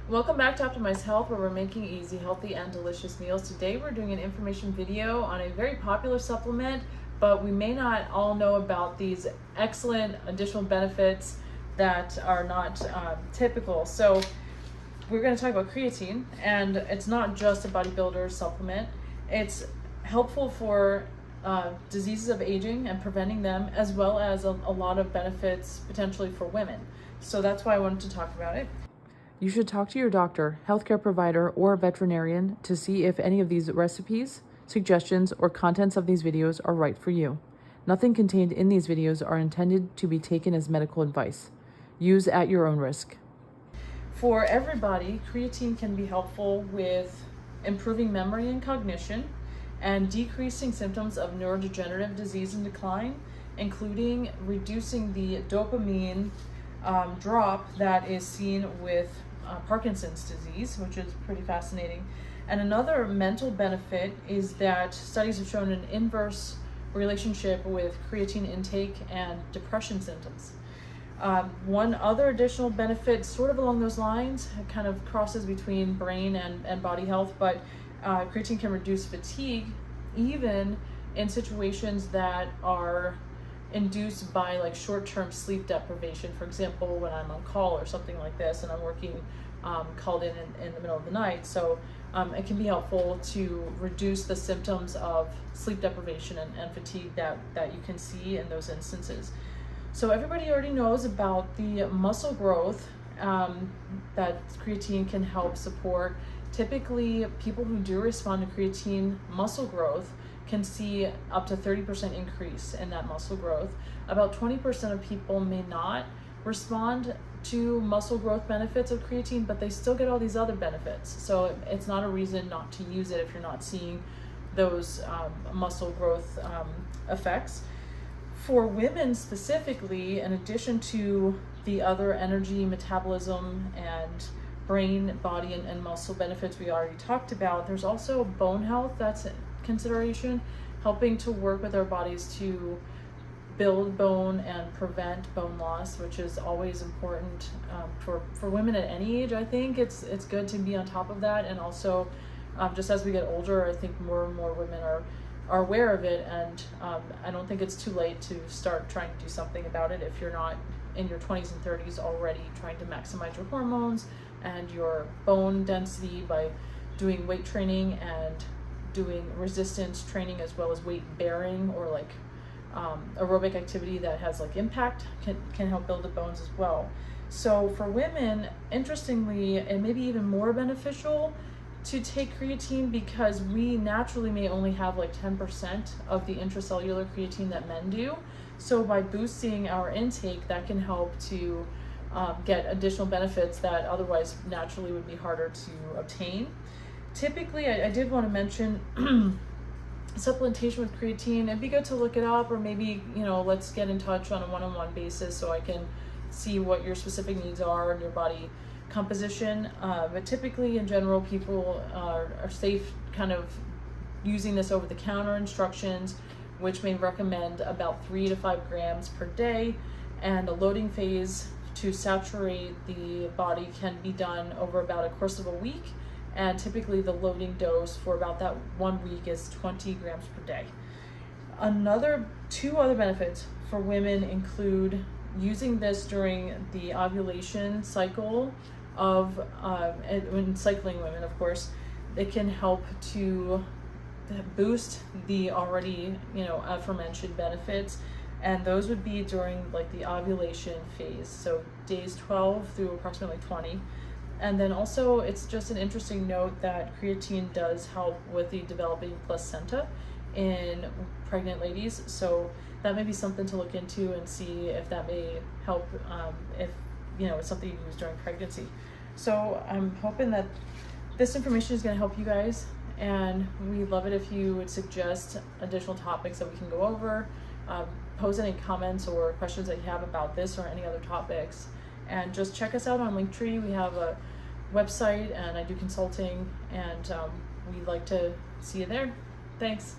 Welcome back to Optimize Health, where we're making easy, healthy, and delicious meals. Today we're doing an information video on a very popular supplement, but we may not all know about these excellent additional benefits that are not typical. So we're going to talk about creatine, and it's not just a bodybuilder supplement. It's helpful for diseases of aging and preventing them, as well as a lot of benefits potentially for women. So that's why I wanted to talk about it. You should talk to your doctor, healthcare provider, or veterinarian to see if any of these recipes, suggestions, or contents of these videos are right for you. Nothing contained in these videos are intended to be taken as medical advice. Use at your own risk. For everybody, creatine can be helpful with improving memory and cognition and decreasing symptoms of neurodegenerative disease and decline, including reducing the dopamine drop that is seen with Parkinson's disease, which is pretty fascinating. And another mental benefit is that studies have shown an inverse relationship with creatine intake and depression symptoms. One other additional benefit, sort of along those lines, it kind of crosses between brain and body health, but creatine can reduce fatigue even in situations that are induced by like short-term sleep deprivation. For example, when I'm on call or something like this and I'm working called in the middle of the night. So it can be helpful to reduce the symptoms of sleep deprivation and fatigue that you can see in those instances. So everybody already knows about the muscle growth that creatine can help support. Typically, people who do respond to creatine muscle growth can see up to 30% increase in that muscle growth. About 20% of people may not respond to muscle growth benefits of creatine, but they still get all these other benefits. So it's not a reason not to use it if you're not seeing those muscle growth effects. For women specifically, in addition to the other energy, metabolism, and brain, body, and muscle benefits we already talked about, there's also bone health that's consideration, helping to work with our bodies to build bone and prevent bone loss, which is always important for women at any age. I think it's good to be on top of that, and also just as we get older, I think more and more women are aware of it, and I don't think it's too late to start trying to do something about it if you're not in your 20s and 30s already trying to maximize your hormones and your bone density by doing weight training and doing resistance training, as well as weight bearing or like aerobic activity that has like impact can help build the bones as well. So for women, interestingly, and maybe even more beneficial to take creatine, because we naturally may only have like 10% of the intracellular creatine that men do. So by boosting our intake, that can help to get additional benefits that otherwise naturally would be harder to obtain. Typically, I did want to mention supplementation with creatine. It'd be good to look it up, or maybe, let's get in touch on a one-on-one basis so I can see what your specific needs are and your body composition. But typically, in general, people are safe kind of using this over-the-counter instructions, which may recommend about 3 to 5 grams per day, and a loading phase to saturate the body can be done over about a course of a week. And typically the loading dose for about that 1 week is 20 grams per day. Two other benefits for women include using this during the ovulation cycle of, when cycling women, of course. It can help to boost the already, aforementioned benefits. And those would be during like the ovulation phase. So days 12 through approximately 20. And then also, it's just an interesting note that creatine does help with the developing placenta in pregnant ladies. So that may be something to look into and see if that may help if it's something you use during pregnancy. So I'm hoping that this information is going to help you guys, and we'd love it if you would suggest additional topics that we can go over. Pose any comments or questions that you have about this or any other topics. And just check us out on Linktree. We have a website, and I do consulting, and we'd like to see you there. Thanks.